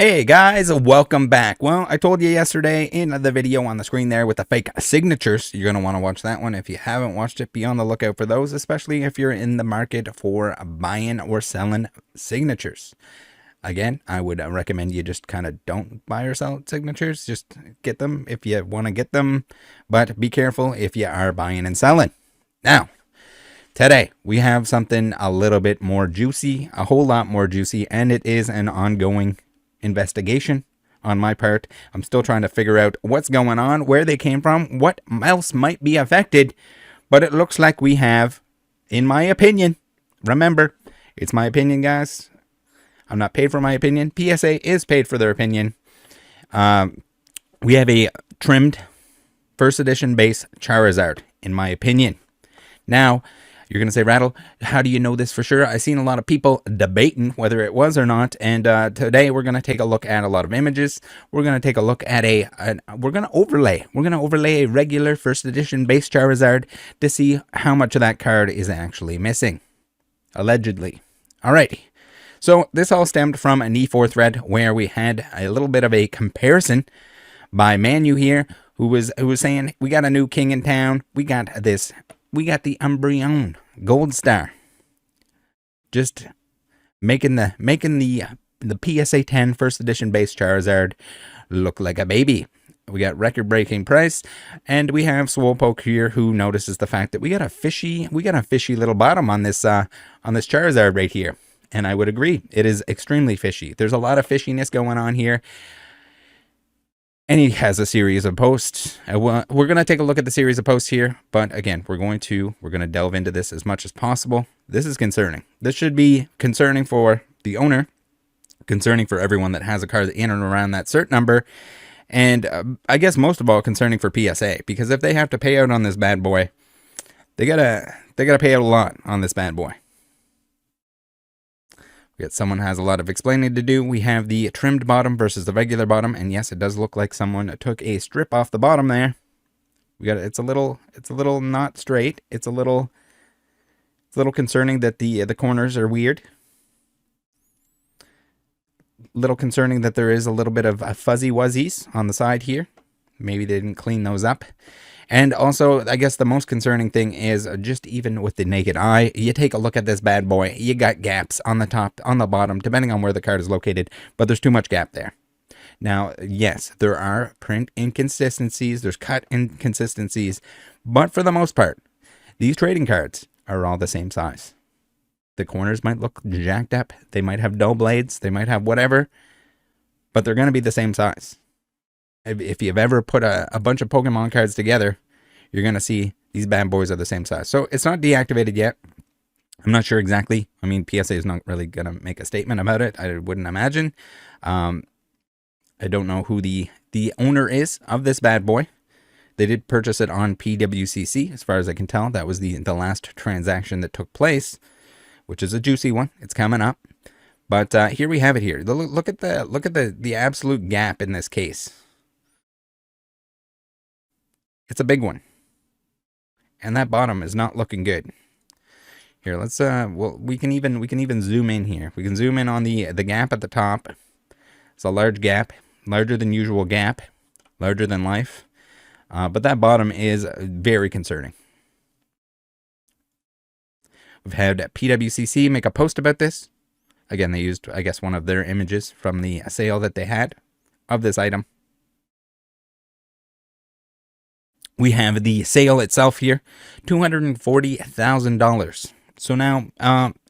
Hey guys, welcome back. Well, I told you yesterday in the video on the screen there with the fake signatures, you're going to want to watch that one. If you haven't watched it, be on the lookout for those, especially if you're in the market for buying or selling signatures. Again, I would recommend you just kind of don't buy or sell signatures. Just get them if you want to get them, but be careful if you are buying and selling. Now, today we have something a little bit more juicy, a whole lot more juicy, and it is an ongoing investigation on my part. I'm still trying to figure out what's going on, where they came from, what else might be affected, but it looks like we have, in my opinion, remember, it's my opinion, guys. I'm not paid for my opinion. PSA is paid for their opinion. We have a trimmed first edition base Charizard, in my opinion. Now, you're going to say, Rattle, how do you know this for sure? I've seen a lot of people debating whether it was or not. And today we're going to take a look at a lot of images. We're going to take a look at we're going to overlay. We're going to overlay a regular first edition base Charizard to see how much of that card is actually missing. Allegedly. Alrighty. So this all stemmed from an E4 thread where we had a little bit of a comparison by Manu here, who was saying, we got a new king in town. We got this. We got the Umbreon Gold Star, just making the PSA 10 first edition base Charizard look like a baby. We got record-breaking price, and we have Swolepoke here, who notices the fact that we got a fishy little bottom on this Charizard right here, and I would agree, it is extremely fishy. There's a lot of fishiness going on here. And he has a series of posts. We're going to take a look at the series of posts here. But again, we're going to delve into this as much as possible. This is concerning. This should be concerning for the owner. Concerning for everyone that has a card in and around that cert number. And I guess most of all concerning for PSA. Because if they have to pay out on this bad boy, they gotta pay out a lot on this bad boy. We got someone has a lot of explaining to do. We have the trimmed bottom versus the regular bottom, and yes, it does look like someone took a strip off the bottom there. We got it's a little not straight. It's a little concerning that the corners are weird. Little concerning that there is a little bit of fuzzy wuzzies on the side here. Maybe they didn't clean those up. And also, I guess the most concerning thing is just even with the naked eye, you take a look at this bad boy, you got gaps on the top, on the bottom, depending on where the card is located, but there's too much gap there. Now, yes, there are print inconsistencies, there's cut inconsistencies, but for the most part, these trading cards are all the same size. The corners might look jacked up, they might have dull blades, they might have whatever, but they're going to be the same size. If you've ever put a bunch of Pokemon cards together, you're going to see these bad boys are the same size. So it's not deactivated yet. I'm not sure exactly. I mean, PSA is not really going to make a statement about it. I wouldn't imagine. I don't know who the owner is of this bad boy. They did purchase it on PWCC, as far as I can tell. That was the last transaction that took place, which is a juicy one. It's coming up. But here we have it here. Look at the absolute gap in this case. It's a big one. And that bottom is not looking good. Here, let's well, we can even zoom in here. We can zoom in on the gap at the top. It's a large gap, larger than usual gap, larger than life. But that bottom is very concerning. We've had PWCC make a post about this. Again, they used, I guess, one of their images from the sale that they had of this item. We have the sale itself here, $240,000. So now,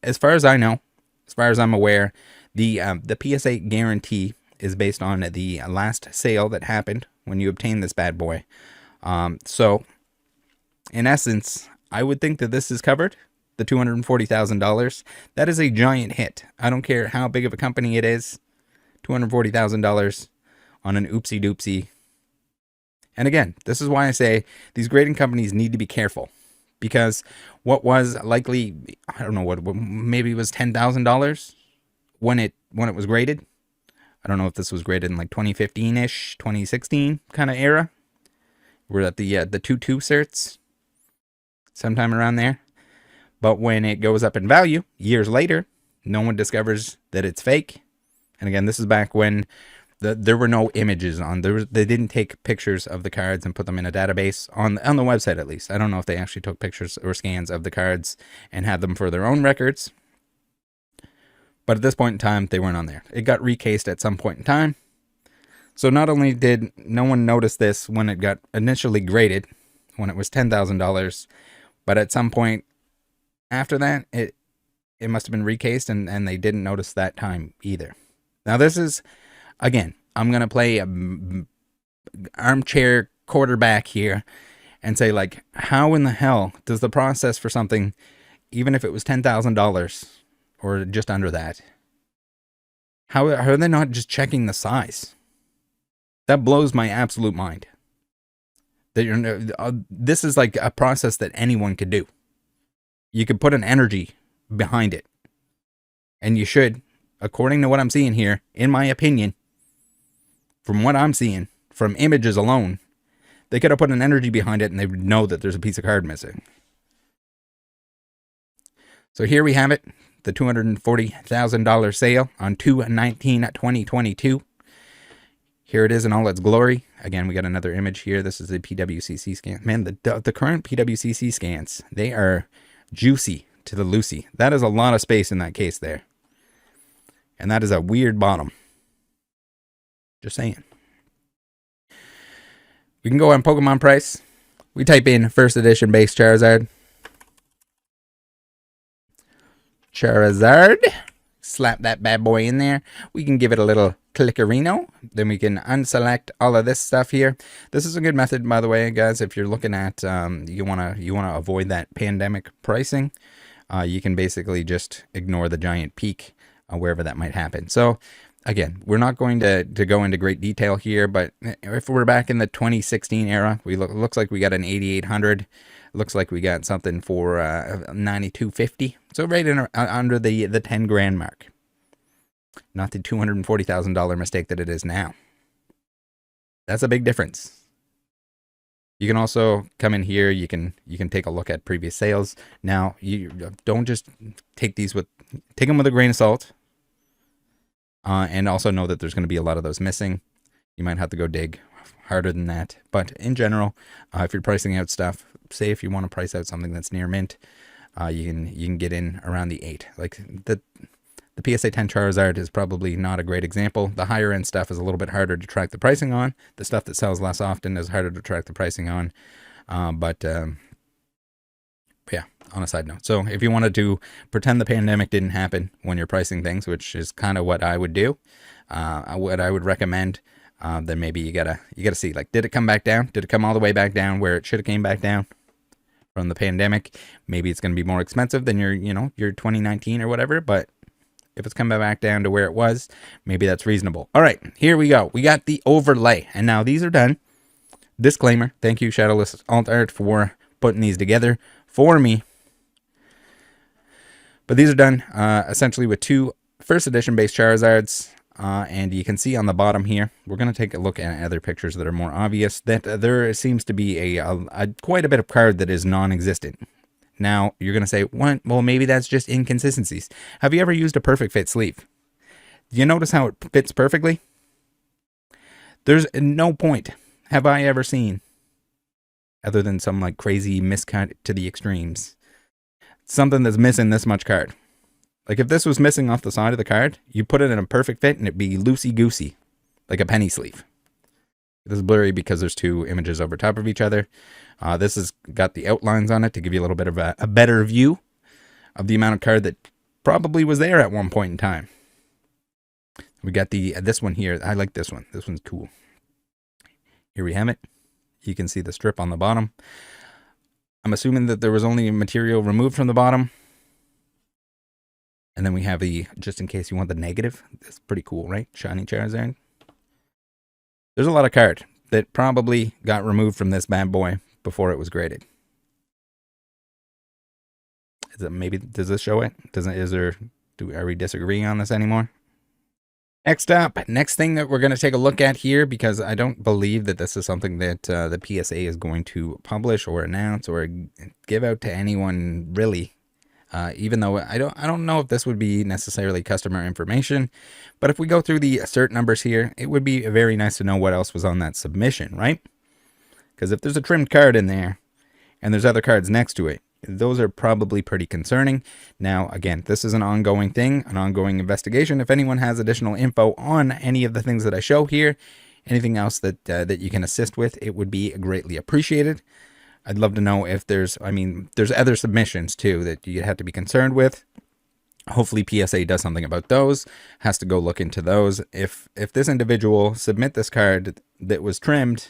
as far as I know, as far as I'm aware, the PSA guarantee is based on the last sale that happened when you obtained this bad boy. So, in essence, I would think that this is covered, the $240,000. That is a giant hit. I don't care how big of a company it is, $240,000 on an oopsie doopsie. And again, this is why I say these grading companies need to be careful, because what was likely, I don't know what, maybe it was $10,000 when it was graded. I don't know if this was graded in like 2015-ish, 2016 kind of era. We're at the 2.2 certs, sometime around there. But when it goes up in value, years later, no one discovers that it's fake. And again, this is back when there were no images on there. They didn't take pictures of the cards and put them in a database on the website, at least. I don't know if they actually took pictures or scans of the cards and had them for their own records. But at this point in time, they weren't on there. It got recased at some point in time. So not only did no one notice this when it got initially graded, when it was $10,000, but at some point after that, it must have been recased, and they didn't notice that time either. Now this is, again, I'm going to play armchair quarterback here and say, like, how in the hell does the process for something, even if it was $10,000 or just under that, how are they not just checking the size? That blows my absolute mind. This is like a process that anyone could do. You could put an energy behind it. And you should, according to what I'm seeing here, in my opinion, from what I'm seeing, from images alone, they could have put an energy behind it and they would know that there's a piece of card missing. So here we have it, the $240,000 sale on 2/19/2022. Here it is in all its glory. Again, we got another image here. This is the PWCC scan. Man, the current PWCC scans, they are juicy to the Lucy. That is a lot of space in that case there. And that is a weird bottom. Just saying. We can go on Pokemon price. We type in first edition base Charizard. Charizard. Slap that bad boy in there. We can give it a little clickerino. Then we can unselect all of this stuff here. This is a good method, by the way, guys. If you're looking at you wanna avoid that pandemic pricing, you can basically just ignore the giant peak wherever that might happen. So again, we're not going to go into great detail here, but if we're back in the 2016 era, looks like we got an 8800. Looks like we got something for 9250. So right in under the 10 grand mark. Not the $240,000 mistake that it is now. That's a big difference. You can also come in here. You can take a look at previous sales. Now, you don't just take them with a grain of salt. And also know that there's going to be a lot of those missing. You might have to go dig harder than that. But in general, if you're pricing out stuff, say if you want to price out something that's near mint, you can get in around the 8. Like the PSA 10 Charizard is probably not a great example. The higher end stuff is a little bit harder to track the pricing on. The stuff that sells less often is harder to track the pricing on. But yeah, on a side note. So if you wanted to pretend the pandemic didn't happen when you're pricing things, which is kind of what I would do, what I would recommend, then maybe you gotta see, like, did it come back down? Did it come all the way back down where it should have came back down from the pandemic? Maybe it's going to be more expensive than your 2019 or whatever, but if it's coming back down to where it was, maybe that's reasonable. All right, here we go. We got the overlay, and now these are done. Disclaimer, thank you, Shadowless Alt Art, for putting these together for me. But these are done essentially with 2 first edition base Charizards. And you can see on the bottom here, we're going to take a look at other pictures that are more obvious, that there seems to be quite a bit of card that is non-existent. Now, you're going to say, what? Well, maybe that's just inconsistencies. Have you ever used a perfect fit sleeve? Do you notice how it fits perfectly? There's no point have I ever seen, other than some like crazy miscut to the extremes, something that's missing this much card. Like if this was missing off the side of the card, you put it in a perfect fit and it'd be loosey-goosey, like a penny sleeve. This is blurry because there's 2 images over top of each other. This has got the outlines on it to give you a little bit of a better view of the amount of card that probably was there at one point in time. We got this one here. I like this one. This one's cool. Here we have it. You can see the strip on the bottom. I'm assuming that there was only material removed from the bottom. And then we have just in case you want the negative. That's pretty cool, right? Shiny Charizard. There's a lot of card that probably got removed from this bad boy before it was graded. Does this show it? Are we disagreeing on this anymore? Next thing that we're going to take a look at here, because I don't believe that this is something that the PSA is going to publish or announce or give out to anyone, really. Even though I don't know if this would be necessarily customer information, but if we go through the cert numbers here, it would be very nice to know what else was on that submission, right? Because if there's a trimmed card in there and there's other cards next to it, those are probably pretty concerning. Now, again, this is an ongoing thing, an ongoing investigation. If anyone has additional info on any of the things that I show here, anything else that that you can assist with, it would be greatly appreciated. I'd love to know if there's other submissions too that you have to be concerned with. Hopefully PSA does something about those, has to go look into those. If this individual submit this card that was trimmed,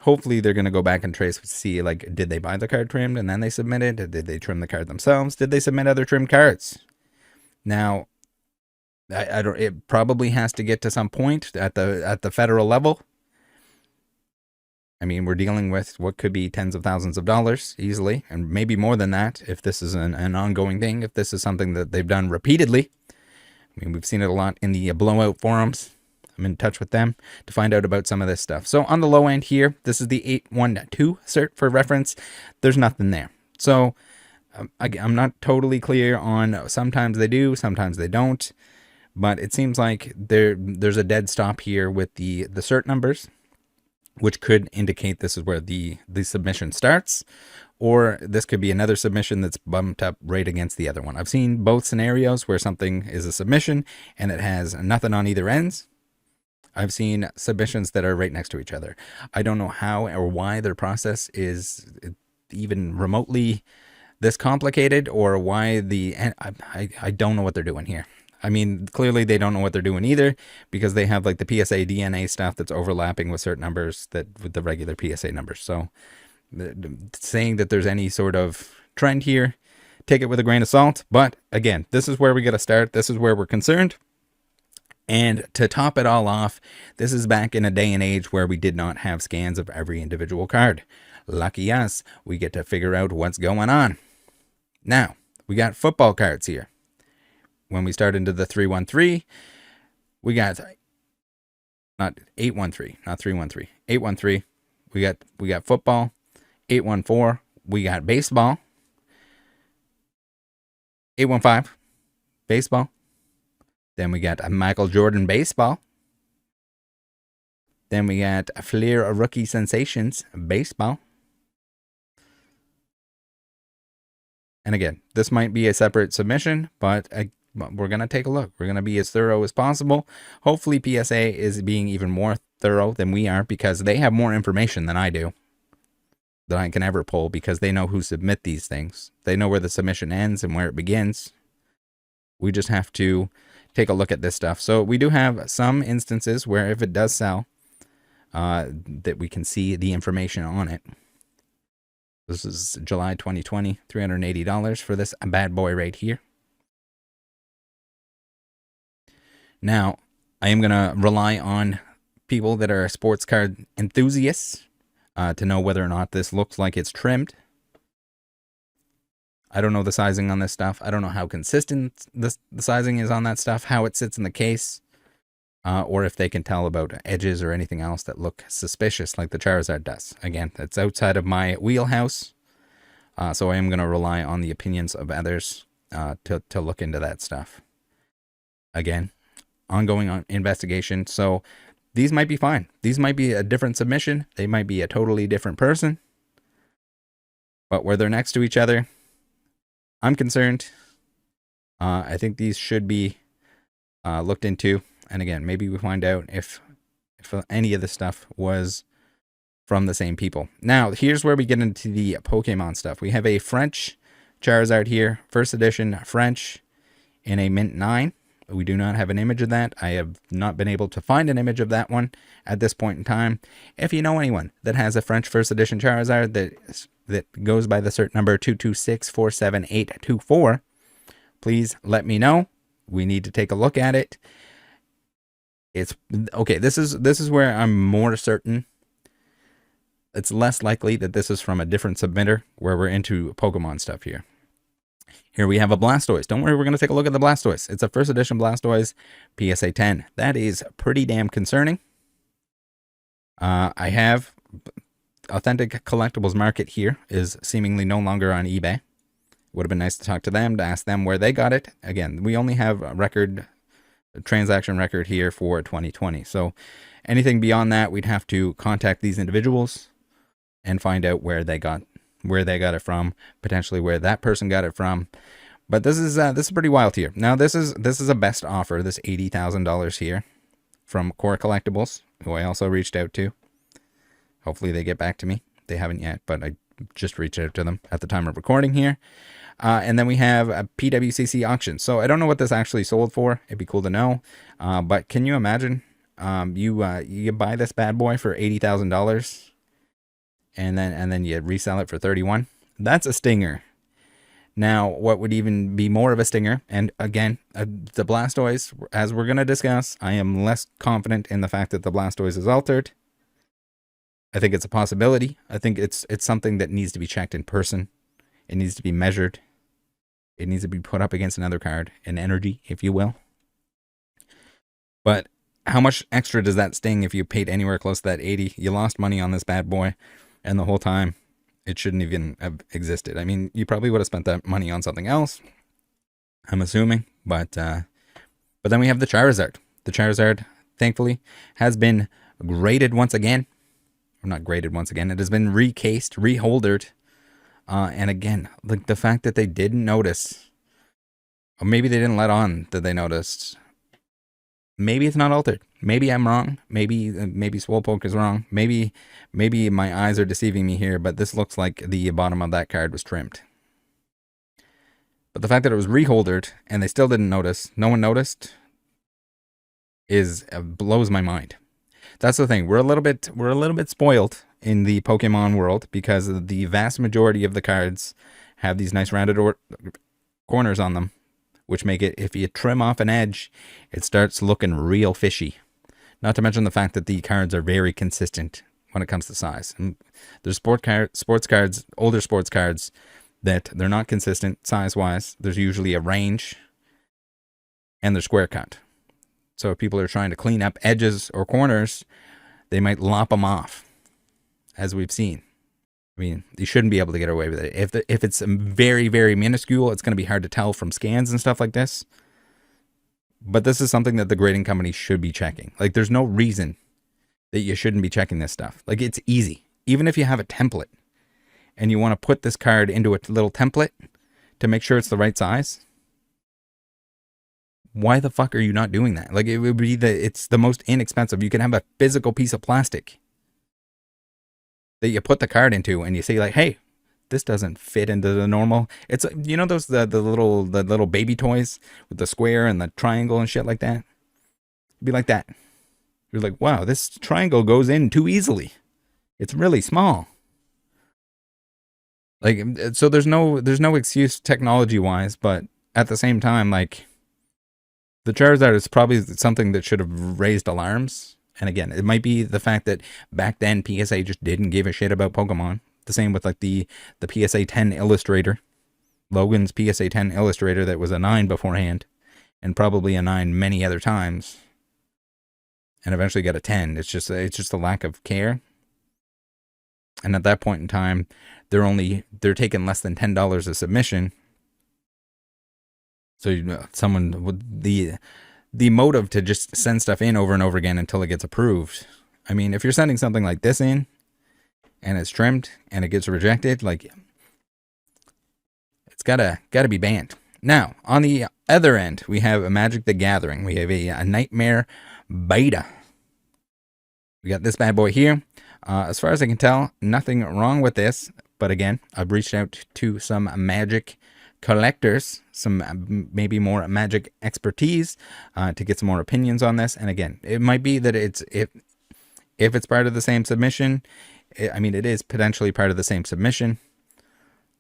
hopefully they're going to go back and trace, see, like, did they buy the card trimmed and then they submit it? Did they trim the card themselves? Did they submit other trimmed cards? Now, I don't. It probably has to get to some point at the federal level. I mean, we're dealing with what could be tens of thousands of dollars easily, and maybe more than that if this is an ongoing thing, if this is something that they've done repeatedly. I mean, we've seen it a lot in the blowout forums. I'm in touch with them to find out about some of this stuff. So on the low end here, this is the 812 cert for reference. There's nothing there. So I'm not totally clear on, sometimes they do, sometimes they don't. But it seems like there's a dead stop here with the cert numbers, which could indicate this is where the submission starts, or this could be another submission that's bumped up right against the other one. I've seen both scenarios where something is a submission and it has nothing on either ends. I've seen submissions that are right next to each other. I don't know how or why their process is even remotely this complicated, or why I don't know what they're doing here. I mean, clearly they don't know what they're doing either, because they have like the PSA DNA stuff that's overlapping with certain numbers with the regular PSA numbers. So saying that there's any sort of trend here, take it with a grain of salt. But again, this is where we got to start. This is where we're concerned. And to top it all off, this is back in a day and age where we did not have scans of every individual card. Lucky us, we get to figure out what's going on. Now, we got football cards here. When we start into the 313, we got not 813, not 313, 813. We got football. 814, we got baseball. 815, baseball. Then we got a Michael Jordan baseball. Then we got a Fleer Rookie Sensations baseball. And again, this might be a separate submission, but we're going to take a look. We're going to be as thorough as possible. Hopefully PSA is being even more thorough than we are, because they have more information than I do, that I can ever pull, because they know who submit these things. They know where the submission ends and where it begins. We just have to take a look at this stuff. So we do have some instances where if it does sell, that we can see the information on it. This is July 2020, $380 for this bad boy right here. Now, I am going to rely on people that are sports card enthusiasts to know whether or not this looks like it's trimmed. I don't know the sizing on this stuff. I don't know how consistent the sizing is on that stuff, how it sits in the case, or if they can tell about edges or anything else that look suspicious like the Charizard does. Again, that's outside of my wheelhouse, so I am going to rely on the opinions of others to look into that stuff. Again, ongoing investigation, so these might be fine. These might be a different submission. They might be a totally different person, but where they're next to each other, I'm concerned. I think these should be looked into. And again, maybe we find out if any of this stuff was from the same people. Now, here's where we get into the Pokemon stuff. We have a French Charizard here, first edition French in a Mint 9. We do not have an image of that. I have not been able to find an image of that one at this point in time. If you know anyone that has a French first edition Charizard that goes by the cert number 226478824, please let me know. We need to take a look at it. It's okay. This is where I'm more certain. It's less likely that this is from a different submitter, where we're into Pokemon stuff here. Here we have a Blastoise. Don't worry, we're going to take a look at the Blastoise. It's a first edition Blastoise, PSA 10. That is pretty damn concerning. I have Authentic Collectibles Market here is seemingly no longer on eBay, Would have been nice to talk to them, to ask them where they got it. Again, we only have a transaction record here for 2020. So anything beyond that, we'd have to contact these individuals and find out where they got it from, potentially where that person got it from. But this is pretty wild here. Now this is a best offer, this $80,000 here from Core Collectibles, who I also reached out to. Hopefully they get back to me. They haven't yet, but I just reached out to them at the time of recording here. And then we have a PWCC auction. So I don't know what this actually sold for. It'd be cool to know. But can you imagine you buy this bad boy for $80,000 and then you resell it for 31? That's a stinger. Now, what would even be more of a stinger, and again, the Blastoise, as we're going to discuss, I am less confident in the fact that the Blastoise is altered. I think it's a possibility. I think it's something that needs to be checked in person. It needs to be measured. It needs to be put up against another card, an energy, if you will. But how much extra does that sting if you paid anywhere close to that 80? You lost money on this bad boy, and the whole time, it shouldn't even have existed. I mean, you probably would have spent that money on something else, I'm assuming. But then we have the Charizard. The Charizard, thankfully, has been graded once again. Or not graded once again. It has been recased, reholdered. And again, like the fact that they didn't notice, or maybe they didn't let on that they noticed. Maybe it's not altered. Maybe I'm wrong. Maybe Swolpoke is wrong. Maybe my eyes are deceiving me here, but this looks like the bottom of that card was trimmed. But the fact that it was reholdered and they still didn't notice, no one noticed, blows my mind. That's the thing. We're a little bit spoiled in the Pokemon world because the vast majority of the cards have these nice rounded corners on them, which make it, if you trim off an edge, it starts looking real fishy. Not to mention the fact that the cards are very consistent when it comes to size. And there's sports cards, older sports cards, that they're not consistent size-wise. There's usually a range, and they're square cut. So if people are trying to clean up edges or corners, they might lop them off, as we've seen. I mean, you shouldn't be able to get away with it. If it's very, very minuscule, it's going to be hard to tell from scans and stuff like this. But this is something that the grading company should be checking. Like, there's no reason that you shouldn't be checking this stuff. Like, it's easy. Even if you have a template and you want to put this card into a little template to make sure it's the right size, why the fuck are you not doing that? Like, it would be it's the most inexpensive. You can have a physical piece of plastic that you put the card into and you say, like, hey, this doesn't fit into the normal. It's, you know, those the little baby toys with the square and the triangle and shit like that. It'd be like that. You're like, wow, this triangle goes in too easily. It's really small. Like, so there's no excuse technology wise, but at the same time, like, the Charizard is probably something that should have raised alarms. And again, it might be the fact that back then PSA just didn't give a shit about Pokemon. The same with like the PSA 10 illustrator. Logan's PSA 10 illustrator that was a 9 beforehand. And probably a 9 many other times. And eventually got a 10. It's just a lack of care. And at that point in time, they're taking less than $10 a submission. So someone with the motive to just send stuff in over and over again until it gets approved. I mean, if you're sending something like this in and it's trimmed and it gets rejected, like, it's gotta be banned. Now, on the other end, we have a Magic the Gathering. We have a Nightmare Beta. We got this bad boy here. As far as I can tell, nothing wrong with this. But again, I've reached out to some Magic collectors, some maybe more Magic expertise, to get some more opinions on this. And again, it might be that if it's part of the same submission, I mean, it is potentially part of the same submission,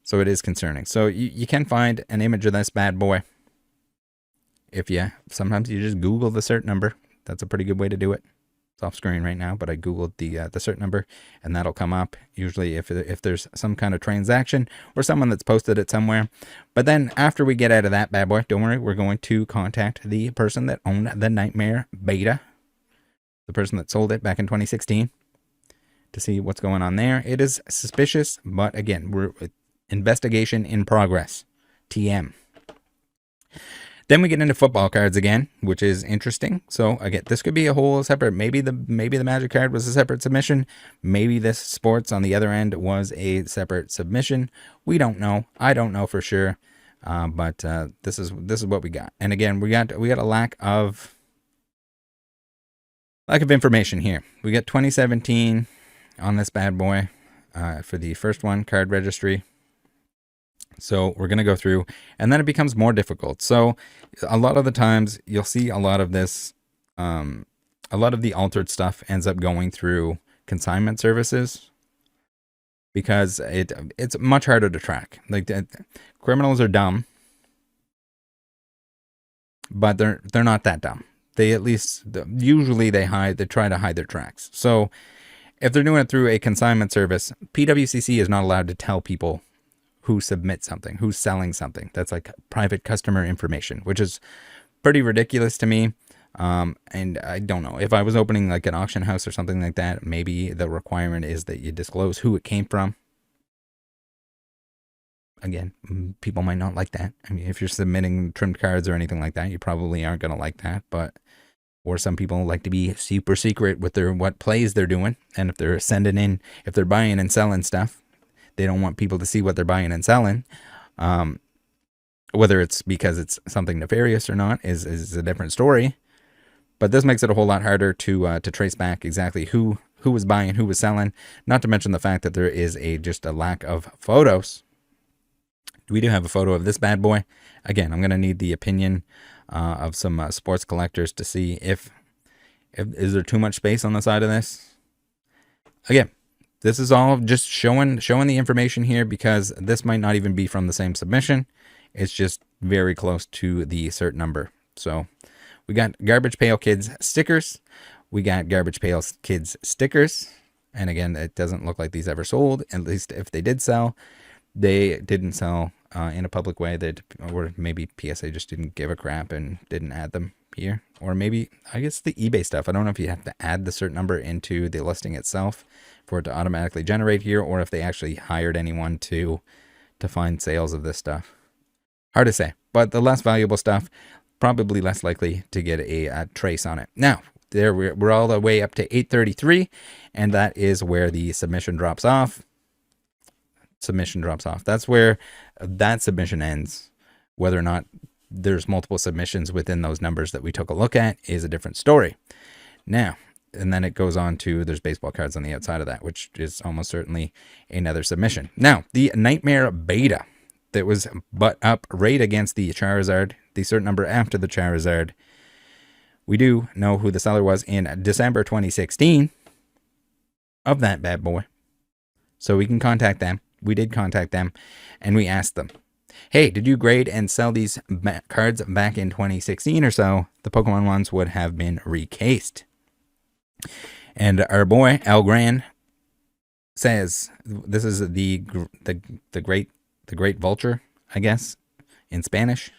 so it is concerning. So you can find an image of this bad boy. Sometimes you just Google the cert number. That's a pretty good way to do it. It's off screen right now, but I Googled the cert number, and that'll come up, usually if there's some kind of transaction or someone that's posted it somewhere. But then after we get out of that bad boy, don't worry, we're going to contact the person that owned the Nightmare Beta, the person that sold it back in 2016, to see what's going on there. It is suspicious, but again, we're investigation in progress. TM. Then we get into football cards again, which is interesting. So again, this could be a whole separate, maybe the Magic card was a separate submission. Maybe this sports on the other end was a separate submission. We don't know. I don't know for sure. But this is what we got. And again, we got a lack of information here. We got 2017 on this bad boy for the first one, card registry. So we're going to go through, and then it becomes more difficult. So a lot of the times you'll see a lot of this, a lot of the altered stuff ends up going through consignment services because it's much harder to track. Like criminals are dumb, but they're not that dumb. They at least, usually they try to hide their tracks. So if they're doing it through a consignment service, PWCC is not allowed to tell people who submits something, who's selling something. That's like private customer information, which is pretty ridiculous to me. And I don't know, if I was opening like an auction house or something like that, maybe the requirement is that you disclose who it came from. Again, people might not like that. I mean, if you're submitting trimmed cards or anything like that, you probably aren't going to like that. But, or some people like to be super secret with what plays they're doing. And if they're if they're buying and selling stuff, they don't want people to see what they're buying and selling. Whether it's because it's something nefarious or not is a different story. But this makes it a whole lot harder to trace back exactly who was buying, who was selling. Not to mention the fact that there is just a lack of photos. We do have a photo of this bad boy. Again, I'm going to need the opinion of some sports collectors to see if is there too much space on the side of this. Again, this is all just showing the information here because this might not even be from the same submission. It's just very close to the cert number. So we got Garbage Pail Kids stickers. We got Garbage Pail Kids stickers. And again, it doesn't look like these ever sold. At least if they did sell, they didn't sell in a public way. Or maybe PSA just didn't give a crap and didn't add them here. Or maybe, I guess the eBay stuff. I don't know if you have to add the cert number into the listing itself for it to automatically generate here, or if they actually hired anyone to find sales of this stuff. Hard to say, but the less valuable stuff, probably less likely to get a trace on it. Now, there we're all the way up to 833, and that is where the submission drops off. That's where that submission ends. Whether or not there's multiple submissions within those numbers that we took a look at is a different story. Now, and then it goes on to, there's baseball cards on the outside of that, which is almost certainly another submission. Now, the Nightmare Beta that was butt up right against the Charizard, the cert number after the Charizard. We do know who the seller was in December 2016 of that bad boy. So we can contact them. We did contact them, and we asked them, hey, did you grade and sell these cards back in 2016 or so? The Pokemon ones would have been recased. And our boy Al Gran says, this is the great vulture, I guess, in Spanish.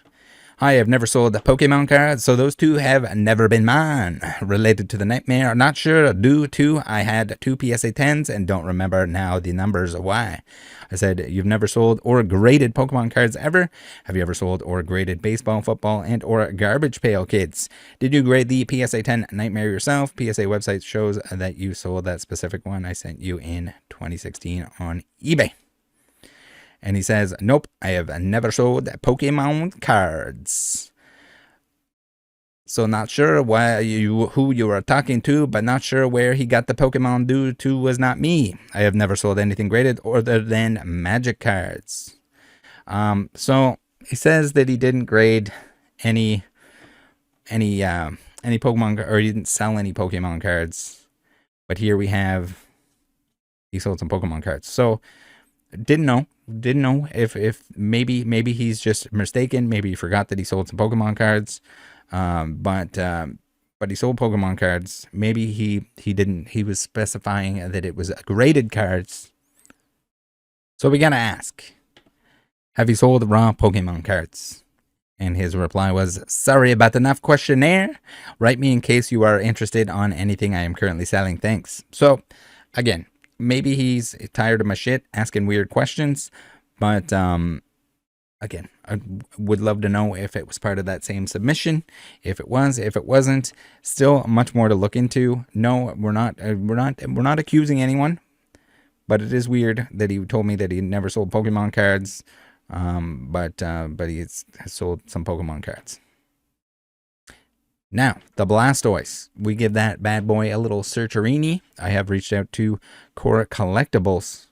Hi, I've never sold the Pokemon cards, so those two have never been mine. Related to the Nightmare, not sure, due to I had 2 PSA 10s and don't remember now the numbers why. I said, you've never sold or graded Pokemon cards ever? Have you ever sold or graded baseball, football, and or Garbage Pail Kids? Did you grade the PSA 10 Nightmare yourself? PSA website shows that you sold that specific one I sent you in 2016 on eBay. And he says, nope, I have never sold Pokemon cards. So not sure who you were talking to, but not sure where he got the Pokemon due to was not me. I have never sold anything graded other than Magic cards. So he says that he didn't grade any Pokemon, or he didn't sell any Pokemon cards. But here we have, he sold some Pokemon cards. So didn't know if maybe he's just mistaken. Maybe he forgot that he sold some Pokemon cards. But he sold Pokemon cards. Maybe he didn't. He was specifying that it was graded cards. So we gotta ask, have you sold raw Pokemon cards? And his reply was, sorry about the enough questionnaire. Write me in case you are interested on anything I am currently selling. Thanks. So again, maybe he's tired of my shit asking weird questions, but Again, I would love to know if it was part of that same submission. If it was, if it wasn't, still much more to look into. No, we're not accusing anyone, but it is weird that he told me that he never sold Pokemon cards, but he has sold some Pokemon cards. Now, the Blastoise. We give that bad boy a little searcherini. I have reached out to Core Collectibles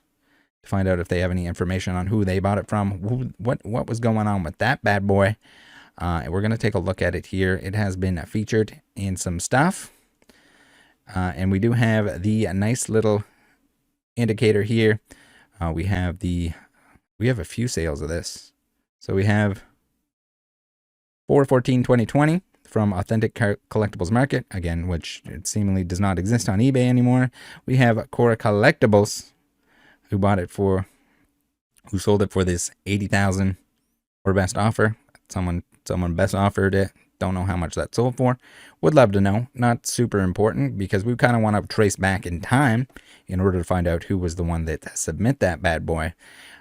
to find out if they have any information on who they bought it from, what was going on with that bad boy. And we're going to take a look at it here. It has been featured in some stuff. And we do have the nice little indicator here. We have a few sales of this. So we have 4/14/2020 from Authentic Collectibles Market, again, which it seemingly does not exist on eBay anymore. We have Core Collectibles, who sold it for this 80,000 or best offer. Someone best offered it. Don't know how much that sold for. Would love to know. Not super important, because we kind of want to trace back in time in order to find out who was the one that submit that bad boy.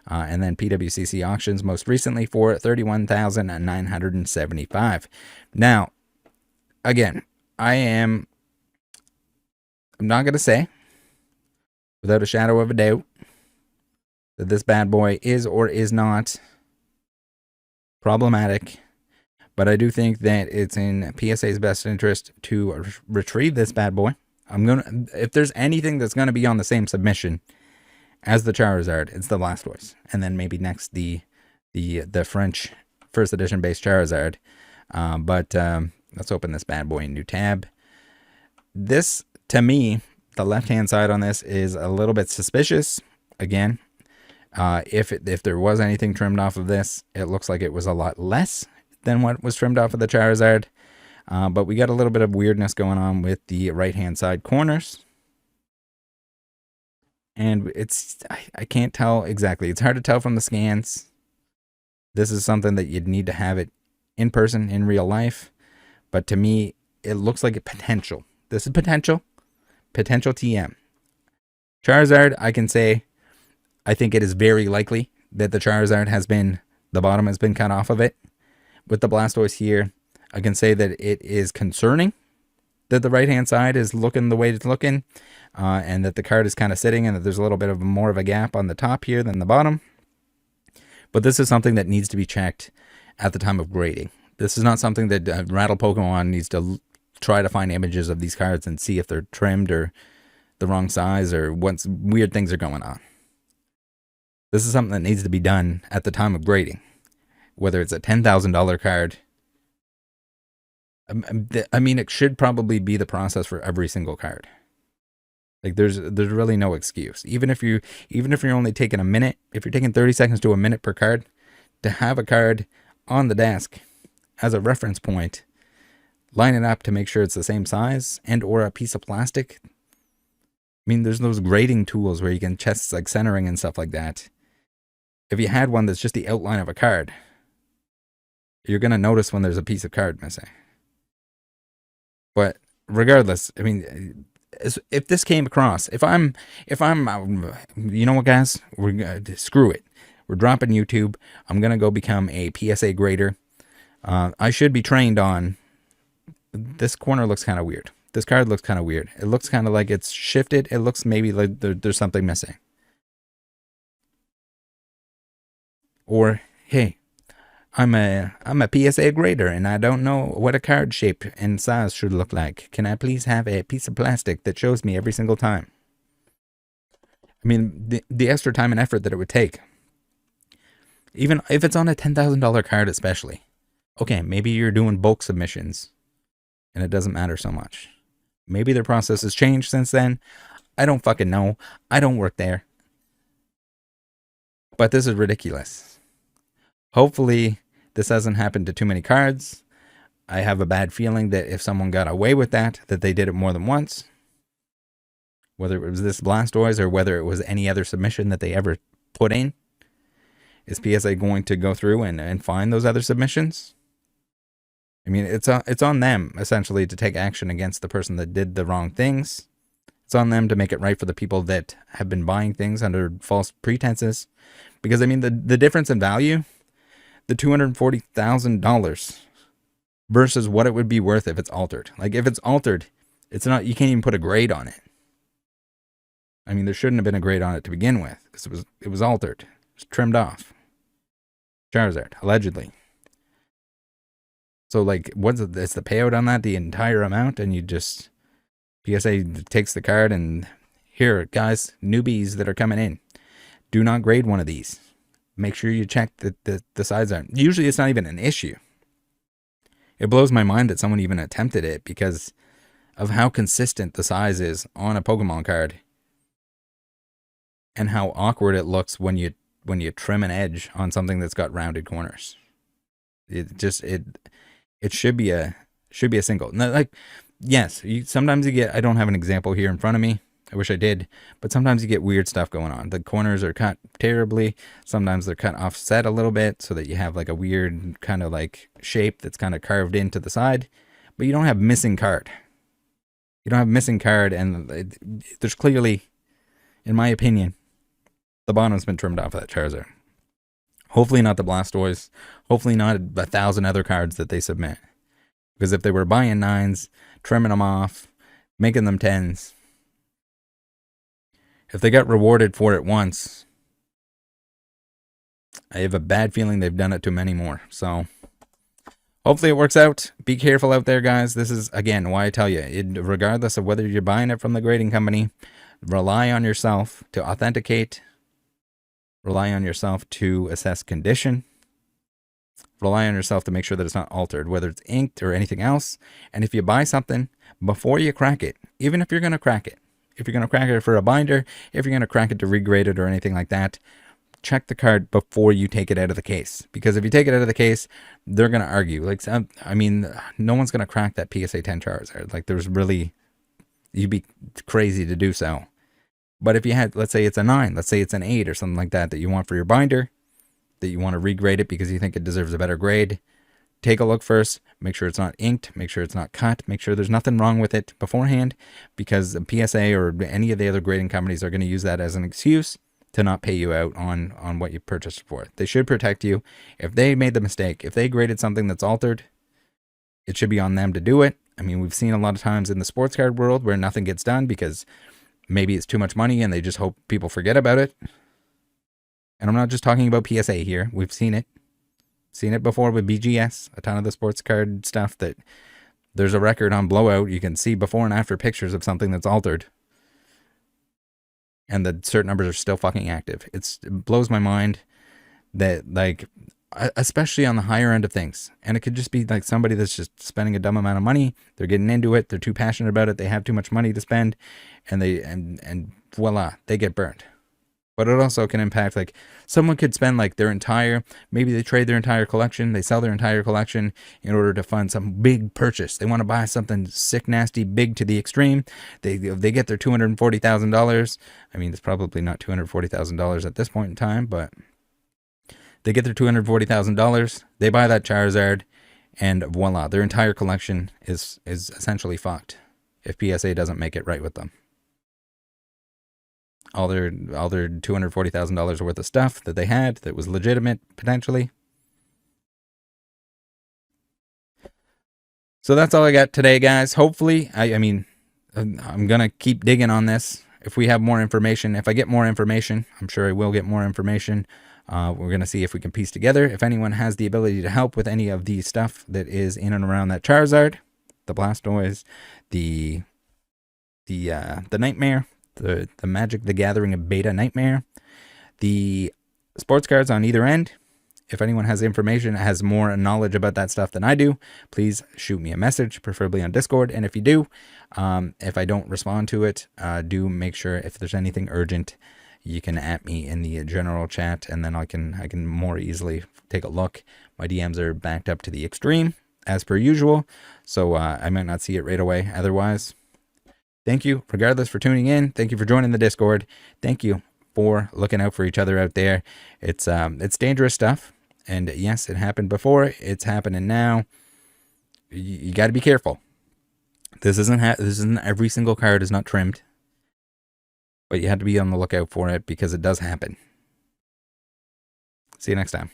And then PWCC auctions most recently for 31,975. Now, again, I'm not going to say without a shadow of a doubt that this bad boy is or is not problematic, but I do think that it's in PSA's best interest to retrieve this bad boy. If there's anything that's going to be on the same submission as the Charizard, it's the Blastoise, and then maybe next the French first edition based Charizard. But let's open this bad boy in new tab. This, to me, the left hand side on this is a little bit suspicious. Again, if there was anything trimmed off of this, it looks like it was a lot less than what was trimmed off of the Charizard. But we got a little bit of weirdness going on with the right hand side corners. And I can't tell exactly. It's hard to tell from the scans. This is something that you'd need to have it in person, in real life. But to me, it looks like a potential. This is potential. Potential TM. Charizard, I can say, I think it is very likely that the Charizard the bottom has been cut off of it. With the Blastoise here, I can say that it is concerning that the right-hand side is looking the way it's looking, and that the card is kind of sitting, and that there's a little bit of more of a gap on the top here than the bottom. But this is something that needs to be checked at the time of grading. This is not something that Rattle Pokemon needs to try to find images of these cards and see if they're trimmed or the wrong size or what weird things are going on. This is something that needs to be done at the time of grading. Whether it's a $10,000 card, I mean, it should probably be the process for every single card. Like there's really no excuse. Even if you're only taking a minute, if you're taking 30 seconds to a minute per card, to have a card on the desk as a reference point, line it up to make sure it's the same size and or a piece of plastic. I mean, there's those grading tools where you can test like centering and stuff like that. If you had one that's just the outline of a card, you're going to notice when there's a piece of card missing. But regardless, I mean, if this came across, if I'm, you know what, guys, screw it. We're dropping YouTube. I'm going to go become a PSA grader. I should be trained on, this corner looks kind of weird. This card looks kind of weird. It looks kind of like it's shifted. It looks maybe like there's something missing. Or, hey, I'm a PSA grader and I don't know what a card shape and size should look like. Can I please have a piece of plastic that shows me every single time? I mean, the extra time and effort that it would take. Even if it's on a $10,000 card especially. Okay, maybe you're doing bulk submissions and it doesn't matter so much. Maybe their process has changed since then. I don't fucking know. I don't work there. But this is ridiculous. Hopefully, this hasn't happened to too many cards. I have a bad feeling that if someone got away with that they did it more than once. Whether it was this Blastoise or whether it was any other submission that they ever put in. Is PSA going to go through and find those other submissions? I mean, it's on them, essentially, to take action against the person that did the wrong things. It's on them to make it right for the people that have been buying things under false pretenses. Because, I mean, the difference in value, the $240,000 versus what it would be worth if it's altered. Like if it's altered, it's not, you can't even put a grade on it. I mean, there shouldn't have been a grade on it to begin with because it was altered. It was trimmed off. Charizard, allegedly. So like, what's it's the payout on that? The entire amount, and you just PSA takes the card and here, guys, newbies that are coming in, do not grade one of these. Make sure you check that the sides aren't. Usually, it's not even an issue. It blows my mind that someone even attempted it because of how consistent the size is on a Pokemon card and how awkward it looks when you trim an edge on something that's got rounded corners. It should be a single. Now, like, yes, sometimes you get, I don't have an example here in front of me. I wish I did, but sometimes you get weird stuff going on. The corners are cut terribly. Sometimes they're cut offset a little bit so that you have like a weird kind of like shape that's kind of carved into the side, but you don't have missing card. You don't have missing card, and there's clearly, in my opinion, the bottom's been trimmed off of that Charizard. Hopefully not the Blastoise. Hopefully not 1,000 other cards that they submit. Because if they were buying 9s, trimming them off, making them 10s, if they got rewarded for it once, I have a bad feeling they've done it to many more. So hopefully it works out. Be careful out there, guys. This is, again, why I tell you, regardless of whether you're buying it from the grading company, rely on yourself to authenticate. Rely on yourself to assess condition. Rely on yourself to make sure that it's not altered, whether it's inked or anything else. And if you buy something, before you crack it, even if you're going to crack it, if you're going to crack it for a binder, if you're going to crack it to regrade it or anything like that, check the card before you take it out of the case. Because if you take it out of the case, they're going to argue. Like, I mean, no one's going to crack that PSA 10 Charizard. Like, there's really, you'd be crazy to do so. But if you had, let's say it's a 9, let's say it's an 8 or something like that you want for your binder, that you want to regrade it because you think it deserves a better grade, take a look first, make sure it's not inked, make sure it's not cut, make sure there's nothing wrong with it beforehand, because the PSA or any of the other grading companies are going to use that as an excuse to not pay you out on what you purchased for. They should protect you. If they made the mistake, if they graded something that's altered, it should be on them to do it. I mean, we've seen a lot of times in the sports card world where nothing gets done because maybe it's too much money and they just hope people forget about it. And I'm not just talking about PSA here. We've seen it. Seen it before with BGS, a ton of the sports card stuff that there's a record on Blowout. You can see before and after pictures of something that's altered. And the cert numbers are still fucking active. It blows my mind that, like, especially on the higher end of things. And it could just be like somebody that's just spending a dumb amount of money. They're getting into it. They're too passionate about it. They have too much money to spend. And and voila, they get burned. But it also can impact, like, someone could spend like maybe they trade their entire collection, they sell their entire collection in order to fund some big purchase. They want to buy something sick, nasty, big to the extreme. They get their $240,000. I mean, it's probably not $240,000 at this point in time, but they get their $240,000. They buy that Charizard, and voila, their entire collection is essentially fucked if PSA doesn't make it right with them. All their $240,000 worth of stuff that they had that was legitimate, potentially. So that's all I got today, guys. Hopefully, I mean, I'm going to keep digging on this. If we have more information, if I get more information, I'm sure I will get more information. We're going to see if we can piece together. If anyone has the ability to help with any of the stuff that is in and around that Charizard, the Blastoise, the Nightmare, the Magic the Gathering of Beta Nightmare, the sports cards on either end. If anyone has information, has more knowledge about that stuff than I do, please shoot me a message, preferably on Discord. And if you do, if I don't respond to it, do make sure if there's anything urgent, you can at me in the general chat, and then I can more easily take a look. My DMs are backed up to the extreme, as per usual, so I might not see it right away otherwise. Thank you, regardless, for tuning in. Thank you for joining the Discord. Thank you for looking out for each other out there. It's dangerous stuff, and yes, it happened before. It's happening now. You got to be careful. This isn't every single card is not trimmed, but you have to be on the lookout for it because it does happen. See you next time.